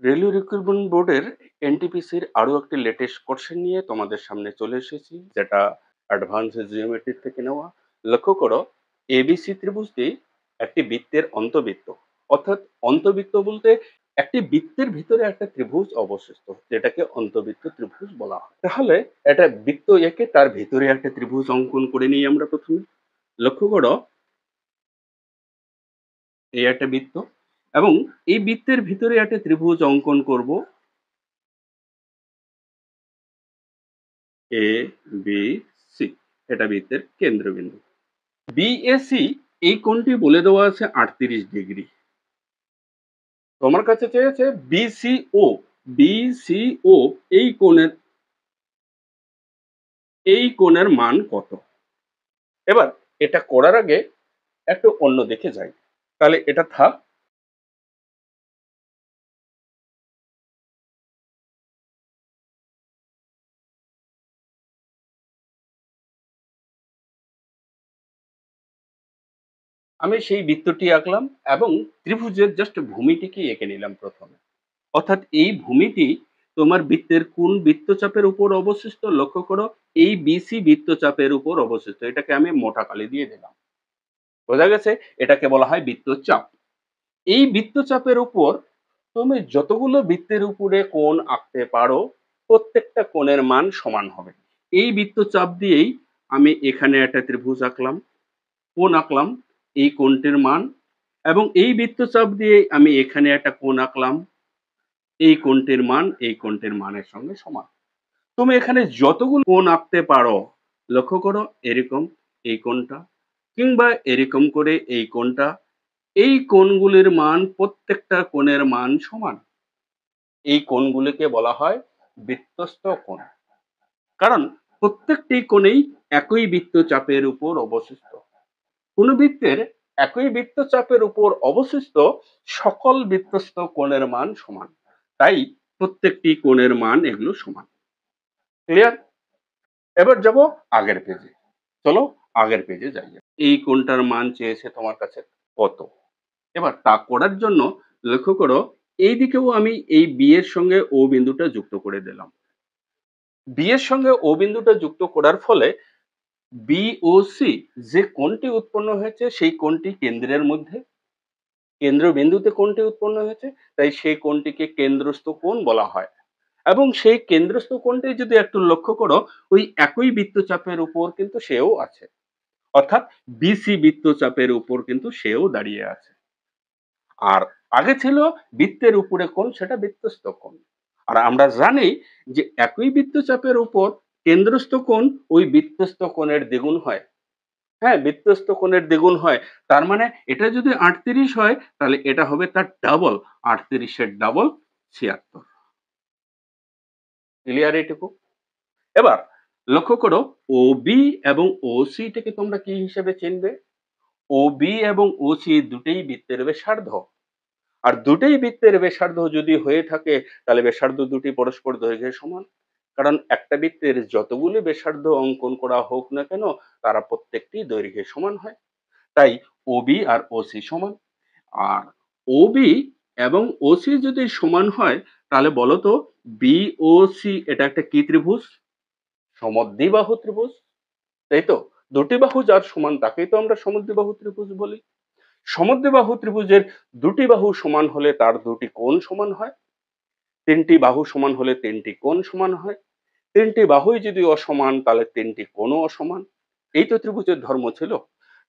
Railway recruitment বোর্ডের এনটিপিসির আরো একটি লেটেস্ট কোশ্চেন নিয়ে তোমাদের সামনে চলে এসেছি, যেটা অ্যাডভান্স জিওমেট্রি থেকে নেওয়া। লক্ষ্য করো, এবিসি ত্রিভুজ দিয়ে একটি বৃত্তের অন্তবৃত্ত, অর্থাৎ অন্তবৃত্ত বলতে একটি বৃত্তের ভিতরে একটা ত্রিভুজ অবশিষ্ট, যেটাকে অন্তবৃত্ত ত্রিভুজ বলা হয়। তাহলে এটা বৃত্ত একে তার ভিতরে একটা ত্রিভুজ অঙ্কন করে নিই আমরা প্রথমে। লক্ষ্য করো, এই একটা বৃত্ত এবং এই বৃত্তের ভিতরে একটা ত্রিভুজ অঙ্কন করব, এ বি সি। এটা বৃত্তের কেন্দ্রবিন্দু। বিএসি, এই কোণটি বলে দেওয়া আছে 38 ডিগ্রি। তোমার কাছে চেয়েছে বিসিও। বিসিও এই কোণের মান কত। এবার এটা করার আগে একটু অন্য দেখে যাই। তাহলে এটা থাক। আমি সেই বৃত্তটি আঁকলাম এবং ত্রিভুজের জাস্ট ভূমিটিকে এঁকে নিলাম প্রথমে। অর্থাৎ এই ভূমিটি তোমার বৃত্তের কোন বৃত্তচাপের উপর অবশিষ্ট। লক্ষ্য করো, এই বিসি বৃত্তচাপের উপর অবশিষ্ট। এটাকে আমি মোটা কালি দিয়ে দিলাম। বোঝা গেছে? এটাকে বলা হয় বৃত্তচাপ। এই বৃত্তচাপের উপর তুমি যতগুলো বৃত্তের উপরে কোণ আঁকতে পারো, প্রত্যেকটা কোণের মান সমান হবে। এই বৃত্তচাপ দিয়েই আমি এখানে একটা ত্রিভুজ আঁকলাম, কোণ আঁকলাম, এই কোণটির মান, এবং এই বৃত্তচাপ দিয়ে আমি এখানে একটা কোণ আঁকলাম, এই কোণটির মান এই কোণটির মানের সঙ্গে সমান। তুমি এখানে যতগুলো কোণ আঁকতে পারো, লক্ষ্য করো, এরকম এই কোণটা, কিংবা এরকম করে এই কোণটা, এই কোণগুলির মান, প্রত্যেকটা কোণের মান সমান। এই কোণগুলিকে বলা হয় বৃত্তস্থ কোণ, কারণ প্রত্যেকটি কোণেই একই বৃত্তচাপের উপর অবশিষ্ট। কোন বৃত্তের একই বৃত্তচাপের উপর অবশিষ্ট সকল বৃত্তস্থ কোণের মান সমান। তাই প্রত্যেকটি কোণের মান এগুলো সমান। ক্লিয়ার? এবার যাব আগের পেজে। চলো আগের পেজে যাই। এই কোণটার মান চেয়েছে তোমার কাছে কত। এবার তা করার জন্য লক্ষ্য করো, এই দিকেও আমি এই বি এর সঙ্গে ও বিন্দুটা যুক্ত করে দিলাম। বি এর সঙ্গে ও বিন্দুটা যুক্ত করার ফলে বিওসি যে কোণটি উৎপন্ন হয়েছে, সেই কোণটি কেন্দ্রের মধ্যে, কেন্দ্রবিন্দুতে কোণটি উৎপন্ন হয়েছে, তাই সেই কোণটিকে কেন্দ্রস্থ কোণ বলা হয়। এবং সেই কেন্দ্রস্থ কোণটি যদি একটু লক্ষ্য করো, ওই একই বৃত্তচাপের উপর কিন্তু সেও আছে, অর্থাৎ বিসি বৃত্তচাপের উপর কিন্তু সেও দাঁড়িয়ে আছে। আর আগে ছিল বৃত্তের উপরে কোণ, সেটা বৃত্তস্থ কোণ। আর আমরা জানি যে একই বৃত্তচাপের উপর কেন্দ্রস্থ কোণ ওই বৃত্তস্থ কোণের দ্বিগুণ হয়। হ্যাঁ, বৃত্তস্থ কোণের দ্বিগুণ হয়। তার মানে এটা যদি 38 হয়, তাহলে এটা হবে তার ডাবল। 38-এর ডাবল 76। ক্লিয়ার এইটুকু? এবার লক্ষ্য করো, ও বি এবং ও সি টাকে তোমরা কি হিসেবে চিনবে? ও বি এবং ও সি দুটেই বৃত্তের ব্যাসার্ধ। আর দুটেই বৃত্তের ব্যাসার্ধ যদি হয়ে থাকে, তাহলে ব্যাসার্ধ দুটি পরস্পর দৈর্ঘ্যের সমান। কারণ একটা বৃত্তের যতগুলি ব্যাসার্ধ অঙ্কন করা হোক না কেন, তারা প্রত্যেকটি দৈর্ঘ্যের সমান হয়। তাই ওবি আর ওসি সমান। আর ওবি এবং ওসি যদি সমান হয়, তাহলে বলো তো, বিওসি এটা একটা কি ত্রিভুজ? সমদ্বিবাহু ত্রিভুজ, তাই তো? দুটি বাহু যার সমান তাকেই তো আমরা সমদ্বিবাহু ত্রিভুজ বলি। সমদ্বিবাহু ত্রিভুজের দুটি বাহু সমান হলে তার দুটি কোণ সমান হয়। তিনটি বাহু সমান হলে তিনটি কোণ সমান হয়। তিনটি বাহুই যদি অসমান, তাহলে তিনটি কোণও অসমান। এই তো ত্রিভুজের ধর্ম ছিল।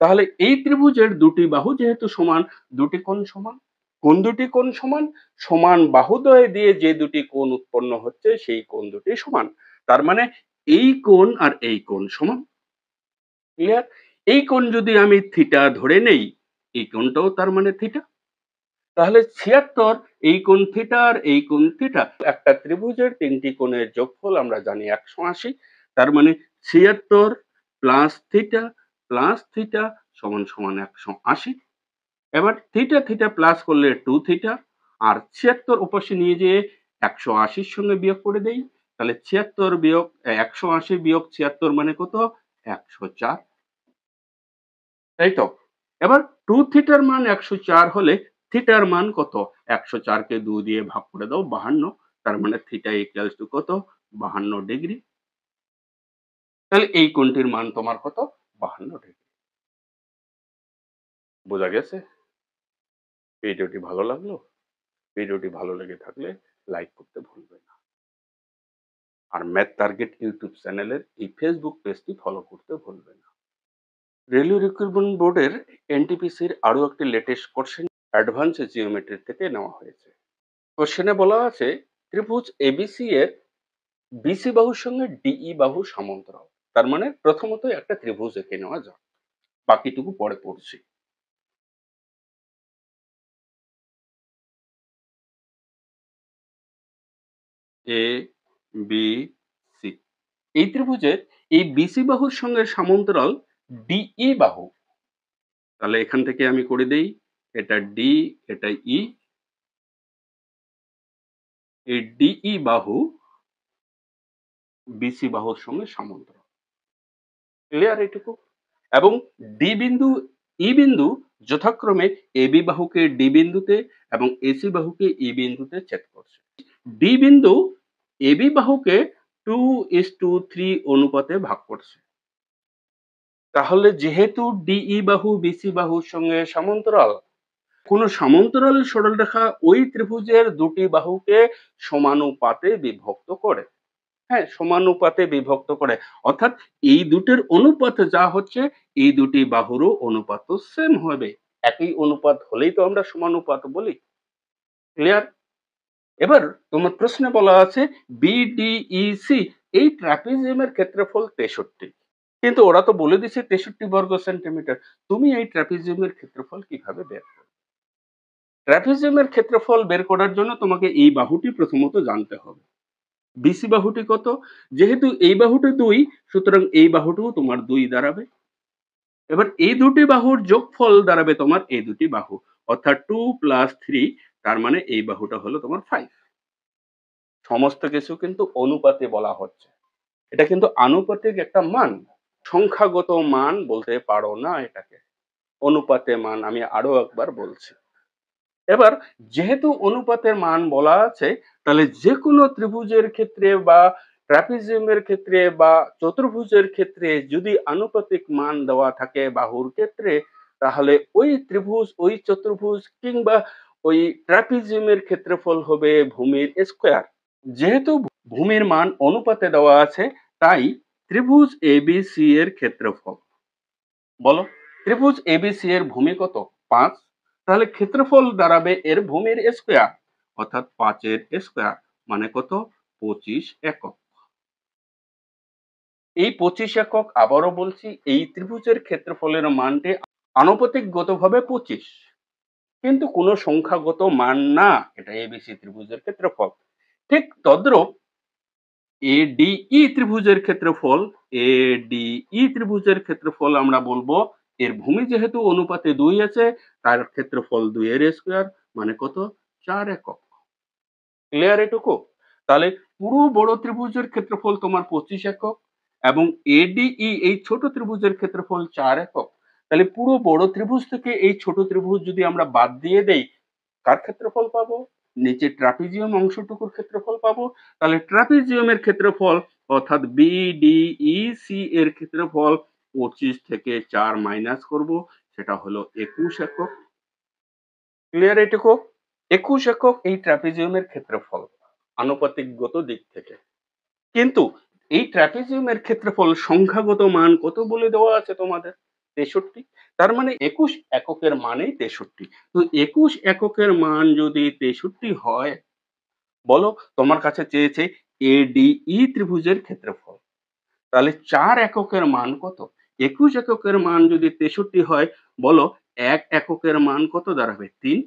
তাহলে এই ত্রিভুজের দুটি বাহু যেহেতু সমান, দুটি কোণ সমান। কোন দুটি কোণ সমান? সমান বাহুদ্বয় দিয়ে যে দুটি কোণ উৎপন্ন হচ্ছে, সেই কোণ দুটি সমান। তার মানে এই কোণ আর এই কোণ সমান। ক্লিয়ার? এই কোণ যদি আমি থিটা ধরে নেই, এই কোণটাও তার মানে থিটা। তাহলে 76, এই কোণ থিটা আর এই কোণ থিটা। একটা ত্রিভুজের তিনটি কোণের যোগফল আমরা জানি 180। তার মানে 76 প্লাস থিটা প্লাস থিটা সমান সমান 180। এবার থিটা থিটা প্লাস করলে 2 থিটা, আর 76 ওপাশে নিয়ে যেয়ে 180-র সঙ্গে বিয়োগ করে দেই। তাহলে 76 বিয়োগ 180 বিয়োগ 76 মানে কত? 104। তাই তো? এবার 2 থিটার মান 104 হলে থিটার মান কত? ১০৪ কে ২ দিয়ে ভাগ করে দাও ৫২। তার মানে থিটা ইকুয়ালস টু কত? ৫২ ডিগ্রি। তাহলে এই কোণটির মান তোমার কত? ৫২ ডিগ্রি। বোঝা গেছে? ভিডিওটি ভালো লাগলো? ভিডিওটি ভালো লেগে থাকলে লাইক করতে ভুলবে না। আর ম্যাথ টার্গেট ইউটিউব চ্যানেলের এই ফেসবুক পেজটি ফলো করতে ভুলবে না। রেলওয়ে রিক্রুটমেন্ট বোর্ডের এনটিপিসির আরো একটি লেটেস্ট কোশ্চেন অ্যাডভান্স জিওমেট্রি থেকে নেওয়া হয়েছে। কোশ্চেনে বলা আছে ত্রিভুজ এবিসি এর বিসি বাহুর সঙ্গে ডিই বাহু সমান্তরাল। তার মানে প্রথমত একটা ত্রিভুজ এঁকে নেওয়া যাক, বাকিটুকু পরে পড়ছি। এ বি সি, এই ত্রিভুজের এই বিসি বাহুর সঙ্গে সমান্তরাল ডিই বাহু। তাহলে এখান থেকে আমি করে দেই, এটা ডি, এটা ই। এই ডিই বাহু বিসি বাহুর সঙ্গে সমান্তরাল। ক্লিয়ার এটুকু? এবং ডি বিন্দু, ই বিন্দু যথাক্রমে এবি বাহুকে ডি বিন্দুতে এবং এসি বাহুকে ই বিন্দুতে ছেদ করছে। ডি বিন্দু এবি বাহুকে 2:3 অনুপাতে ভাগ করছে। তাহলে যেহেতু ডিই বাহু বিসি বাহুর সঙ্গে সমান্তরাল, কোন সমান্তরাল সরলরেখা ওই ত্রিভুজের দুটি বাহুকে সমানুপাতে বিভক্ত করে। হ্যাঁ, সমানুপাতে বিভক্ত করে। অর্থাৎ এই দুটির অনুপাত যা হচ্ছে, এই দুটি বাহুরও অনুপাতও সেম হবে। একই অনুপাত হলেই তো আমরা সমানুপাত বলি। ক্লিয়ার? এবার তোমার প্রশ্নে বলা আছে বিডিইসি এই ট্রাপিজিয়ামের ক্ষেত্রফল 63। কিন্তু ওরা তো বলে দিছে 63 বর্গ সেন্টিমিটার। তুমি এই ট্রাপিজিয়ামের ক্ষেত্রফল কিভাবে বের করবে? ট্রাপিজিয়ামের ক্ষেত্রফল বের করার জন্য তোমাকে এই বাহুটি প্রথমত জানতে হবে। বিসি বাহুটি কত? যেহেতু এই বাহুটি ২, সুতরাং এই বাহুটিও তোমার ২ দাঁড়াবে। এবার এই দুটি বাহুর যোগফল দাঁড়াবে তোমার এই দুটি বাহু। অর্থাৎ 2 প্লাস 3, তার মানে এই বাহুটা হলো তোমার 5। সমস্ত কিছু কিন্তু অনুপাতে বলা হচ্ছে। এটা কিন্তু আনুপাতিক একটা মান। সংখ্যাগত মান বলতে পারো না এটাকে। অনুপাতে মান, আমি আরো একবার বলছি। এবার যেহেতু অনুপাতের মান বলা আছে, তাহলে যেকোনো ত্রিভুজের ক্ষেত্রে বা ট্রাপিজিয়ামের ক্ষেত্রে বা চতুর্ভুজের ক্ষেত্রে যদি আনুপাতিক মান দেওয়া থাকে বাহুর ক্ষেত্রে, তাহলে ওই ত্রিভুজ, ওই চতুর্ভুজ কিংবা ওই ট্রাপিজিয়ামের ক্ষেত্রফল হবে ভূমির স্কয়ার। যেহেতু ভূমির মান অনুপাতে দেওয়া আছে, তাই ত্রিভুজ এবিসি এর ক্ষেত্রফল, বলো, ত্রিভুজ এবিসি এর ভূমি কত? 5। তাহলে ক্ষেত্রফল দাঁড়াবে এর ভূমির স্কয়ার, অর্থাৎ 5 এর স্কয়ার মানে কত? 25 একক। এই 25 একক, আবারও বলছি, এই ত্রিভুজের ক্ষেত্রফলের মানটি আনুপাতিকগতভাবে 25, কিন্তু কোনো সংখ্যাগত মান না। এটা এবিসি ত্রিভুজের ক্ষেত্রফল। ঠিক তদ্রূপ এডিই ত্রিভুজের ক্ষেত্রফল, এডিই ত্রিভুজের ক্ষেত্রফল আমরা বলবো এর ভূমি যেহেতু অনুপাতে 2 আছে, তার ক্ষেত্রফল 2 এর স্কয়ার মানে কত? 4 একক। ক্লিয়ার এটুকু? তাহলে পুরো বড় ত্রিভুজের ক্ষেত্রফল তোমার 25 একক এবং এডিই এই ছোট ত্রিভুজের ক্ষেত্রফল 4 একক। তাহলে পুরো বড় ত্রিভুজ থেকে এই ছোট ত্রিভুজ যদি আমরা বাদ দিয়ে দেই, কার ক্ষেত্রফল পাবো? নিচে ট্রাপিজিয়াম অংশটুকুর ক্ষেত্রফল পাবো। তাহলে ট্রাপিজিয়ামের ক্ষেত্রফল অর্থাৎ বিডিইসি এর ক্ষেত্রফল 25 থেকে 4 মাইনাস করব, সেটা হলো 21 একক। ক্লিয়ার এটুকু? 21 একক এই ট্রাপিজিয়ামের ক্ষেত্রফল আনুপাতিকগত দিক থেকে। কিন্তু এই ট্রাপিজিয়ামের ক্ষেত্রফল সংখ্যাগত মান কত বলে দেওয়া আছে তোমাদের? 63। তার মানে 21 এককের মানেই 63। তো 21 এককের মান যদি 63 হয়, বলো, তোমার কাছে চেয়েছে এডিই ত্রিভুজের ক্ষেত্রফল। তাহলে 4 এককের মান কত? 21 এককের মান যদি 63 হয়, বলো 1 এককের মান কত দাঁড়াবে? 3।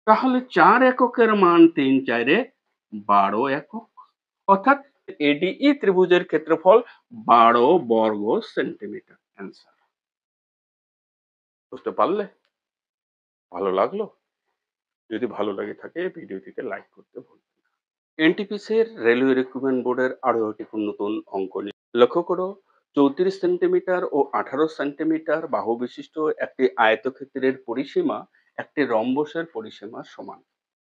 তাহলে 4 এককের মান 3 4 12 একক। অর্থাৎ এডিই ত্রিভুজের ক্ষেত্রফল 12 বর্গ সেন্টিমিটার। অ্যান্সার। বুঝতে পারলে? ভালো লাগলো? যদি ভালো লাগে থাকে ভিডিওটিতে লাইক করতে ভুলবেন না। এনটিপিসির রেলওয়ে রিক্রুটমেন্ট বোর্ডের আরো একটি নতুন অঙ্ক নিয়ে লক্ষ্য করো, 34 সেন্টিমিটার ও 18 সেন্টিমিটার বাহু বিশিষ্ট একটি আয়তক্ষেত্রের পরিসীমা একটি রম্বসের পরিসীমার সমান।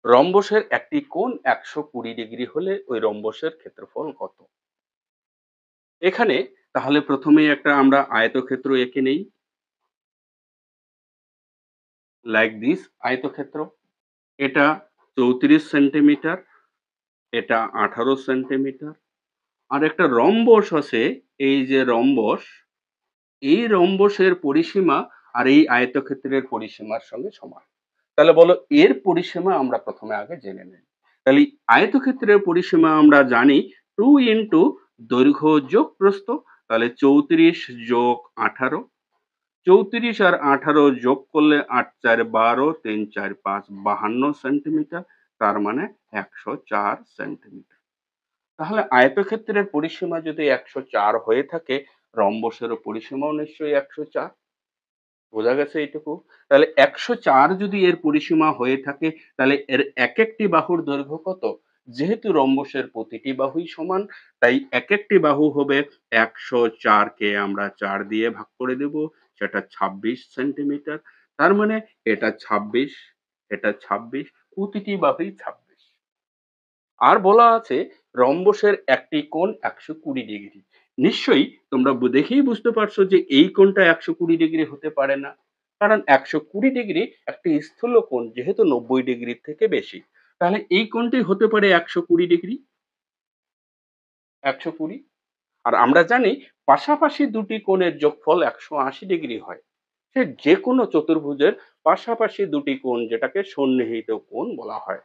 রম্বসের একটি কোণ 120 ডিগ্রি হলে ওই রম্বসের ক্ষেত্রফল কত? এখানে তাহলে প্রথমেই একটা আমরা আয়তক্ষেত্র এঁকে নেই, লাইক দিস আয়তক্ষেত্র। এটা 34 সেন্টিমিটার, এটা 18 সেন্টিমিটার। আর একটা রম্বস আছে, এই যে রম্বস, এই রম্বসের পরিসীমা আর এই আয়তক্ষেত্রের পরিসীমার সঙ্গে সমান। তাহলে বলো এর পরিসীমা আমরা প্রথমে আগে জেনে নেই। তাহলে আয়তক্ষেত্রের পরিসীমা আমরা জানি 2 ইন্টু দৈর্ঘ্য যোগ প্রস্থ, তাহলে 34 যোগ 18। 34 আর 18 যোগ করলে 8 4 12, 3 4 5 52 সেন্টিমিটার, তার মানে 104 সেন্টিমিটার। তাহলে আয়তক্ষেত্রের পরিসীমা যদি 104 হয়ে থাকে, রম্বসেরও পরিসীমাও নিশ্চয়ই 104। বোঝা গেছে এইটুকু? তাহলে 104 যদি এর পরিসীমা হয়ে থাকে, তাহলে এর এক একটি বাহুর দৈর্ঘ্য কত? যেহেতু রম্বসের প্রতিটি বাহুই সমান, তাই এক একটি বাহু হবে 104 কে আমরা 4 দিয়ে ভাগ করে দেব, সেটা 26 সেন্টিমিটার। তার মানে এটা 26, এটা 26, প্রতিটি বাহুই 26। আর বলা আছে রম্বসের একটি কোণ 120 ডিগ্রি। নিশ্চয়ই তোমরা দেখেই বুঝতে পারছো যে এই কোণটা 120 ডিগ্রি হতে পারে না, কারণ 120 ডিগ্রি একটি স্থূল কোণ, যেহেতু 90 ডিগ্রির থেকে বেশি। তাহলে এই কোণটি হতে পারে 120 ডিগ্রি, 120। আর আমরা জানি পাশাপাশি দুটি কোণের যোগফল 180 ডিগ্রি হয়। সে যে কোনো চতুর্ভুজের পাশাপাশি দুটি কোণ, যেটাকে সন্নিহিত কোণ বলা হয়।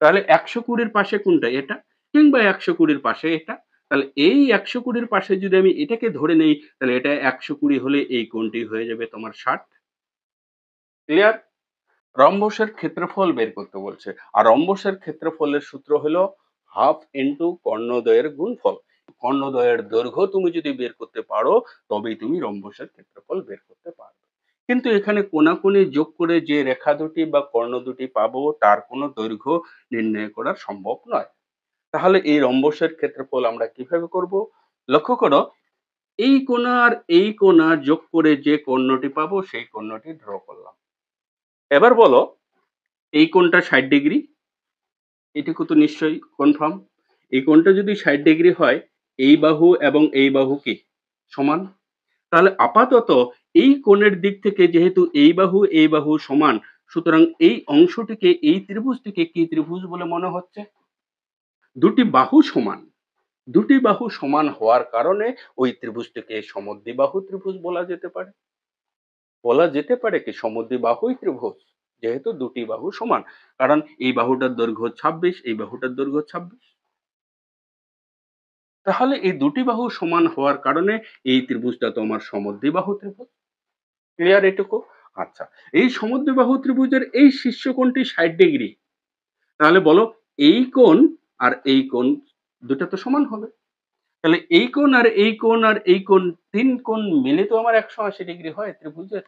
তাহলে 120-র পাশে কোনটা? এটা, কিংবা 120-র পাশে এটা। তাহলে এই 120-র পাশে যদি আমি এটাকে ধরে নেই, তাহলে এটা 120 হলে এই কোণটি হয়ে যাবে তোমার 60। ক্লিয়ার? রম্বসের ক্ষেত্রফল বের করতে বলছে। আর রম্বসের ক্ষেত্রফলের সূত্র হলো হাফ ইন্টু কর্ণদ্বয়ের গুণফল। কর্ণদ্বয়ের দৈর্ঘ্য তুমি যদি বের করতে পারো, তবেই তুমি রম্বসের ক্ষেত্রফল বের করতে পারবে। কিন্তু এখানে কোণাকুণি যোগ করে যে রেখা দুটি বা কর্ণ দুটি পাবো, তার কোনো দৈর্ঘ্য নির্ণয় করা সম্ভব নয়। তাহলে এই রম্বসের ক্ষেত্রফল আমরা কিভাবে করব? লক্ষ্য করো, এই কোণা আর এই কোণা যোগ করে যে কর্ণটি পাবো, সেই কর্ণটি ড্র করলাম। এবার বলো, এই কোণটা 60 ডিগ্রি, এটুকু তো নিশ্চয়ই কনফার্ম। এই কোণটা যদি 60 ডিগ্রি হয়, এই বাহু এবং এই বাহু কি সমান? তাহলে আপাতত এই কোণের দিক থেকে যেহেতু এই বাহু সমান, সুতরাং এই অংশটিকে, এই ত্রিভুজটিকে কি ত্রিভুজ বলে মনে হচ্ছে? দুটি বাহু সমান। দুটি বাহু সমান হওয়ার কারণে ওই ত্রিভুজটিকে সমদ্বিবাহু ত্রিভুজ বলা যেতে পারে। বলা যেতে পারে কি সমদ্বিবাহুই ত্রিভুজ, যেহেতু দুটি বাহু সমান। কারণ এই বাহুটার দৈর্ঘ্য 26, এই বাহুটার দৈর্ঘ্য 26। তাহলে এই দুটি বাহু সমান হওয়ার কারণে এই ত্রিভুজটা তোমার সমদ্বিবাহু ত্রিভুজ। ক্লিয়ার এটুকু? আচ্ছা, এই সমদ্বিবাহু ত্রিভুজের এই শীর্ষকোণটি 60 ডিগ্রি। তাহলে বলো, এই কোণ আর এই কোণ দুটা তো সমান হবে। তাহলে এই কোণ আর এই কোণ আর এই কোণ, তিন কোণ মিলে তো আমার 180 ডিগ্রি হয় ত্রিভুজের।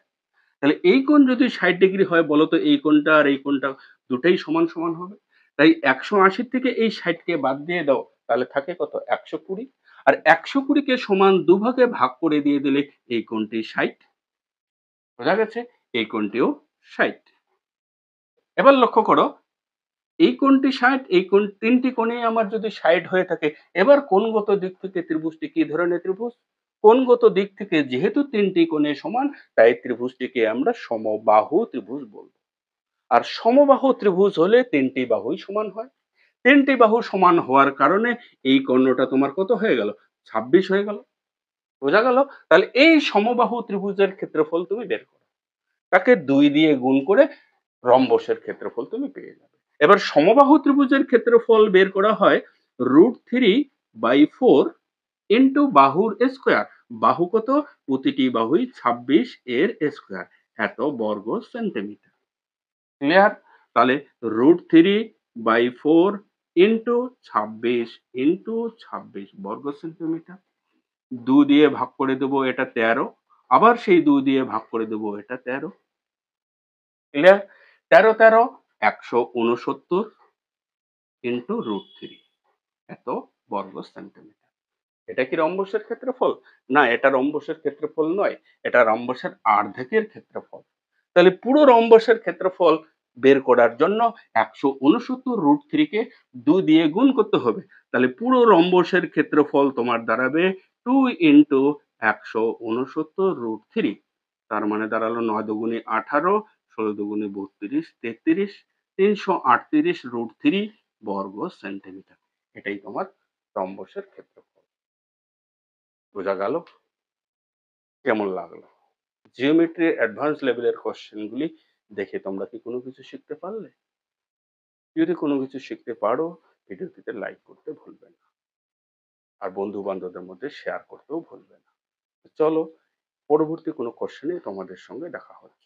তাহলে এই কোণ যদি 60 ডিগ্রি হয়, বলতো এই কোণটা আর এই কোণটা দুটাই সমান সমান হবে। তাই 180 থেকে এই 60 কে বাদ দিয়ে দাও, তাহলে থাকে কত? 120। আর 120 কে সমান দুভাগে ভাগ করে দিয়ে দিলে এই কোণটি 60। বোঝা গেছে? এই কোণটিও 60। এবার লক্ষ্য করো, এই কোণটি 60, এই কোণ, তিনটি কোণেই আমার যদি 60 হয়ে থাকে, এবার কোণগত দিক থেকে ত্রিভুজটি কি ধরনের ত্রিভুজ? কোণগত দিক থেকে যেহেতু তিনটি কোণে সমান, তাই ত্রিভুজটিকে আমরা সমবাহু ত্রিভুজ বলবো। আর সমবাহু ত্রিভুজ হলে তিনটি বাহুই সমান হয়। তিনটি বাহু সমান হওয়ার কারণে এই কর্ণটা তোমার কত হয়ে গেল? 26 হয়ে গেল। বোঝা গেল? তাহলে এই সমবাহু ত্রিভুজের ক্ষেত্রফল তুমি বের করো। তাকে 2 দিয়ে গুণ করে রম্বসের ক্ষেত্রফল তুমি পেয়ে যাবে। এবার সমবাহু ত্রিভুজের ক্ষেত্রফল বের করা হয় √3/4 ইন্টু বাহুর স্কোয়ার। বাহু কত? প্রতিটি বাহুই 26 এর স্কোয়ার, এত বর্গ সেন্টিমিটার। ক্লিয়ার? তাহলে √3/4 ইন্টু 26 ইন্টু 26 বর্গ সেন্টিমিটার। 2 দিয়ে ভাগ করে দেবো, এটা 13। আবার সেই 2 দিয়ে ভাগ করে দেবো, এটা 13। ক্লিয়ার? 13 13 169 ইন্টু √3, এত বর্গ সেন্টিমিটার। এটা কি রম্বসের ক্ষেত্রফল? না, এটা রম্বসের ক্ষেত্রফল নয়, এটা রম্বসের অর্ধেকের ক্ষেত্রফল। তাহলে পুরো রম্বসের ক্ষেত্রফল বের করার জন্য ১৬৯ √3 কে ২ দিয়ে গুণ করতে হবে। তাহলে পুরো রম্বসের ক্ষেত্রফল তোমার দাঁড়াবে 2 ইনটু ১৬৯ √3। তার মানে দাঁড়ালো ৯ দুগুণে ১৮, ১৬ দুগুণে ৩২, ৩৩, ৩৩৮ √3 বর্গ সেন্টিমিটার। এটাই তোমার রম্বসের ক্ষেত্রফল। বোঝা গেল? কেমন লাগলো? জিওমেট্রির অ্যাডভান্স লেভেলের কোয়েশ্চেন গুলি দেখে তোমরা কি কোনো কিছু শিখতে পারলে? যদি কোনো কিছু শিখতে পারো, ভিডিওটিতে লাইক করতে ভুলবে না। আর বন্ধু-বান্ধবদের মধ্যে শেয়ার করতেও ভুলবে না। চলো, পরবর্তী কোনো কোয়েশ্চেনে তোমাদের সঙ্গে দেখা হচ্ছে।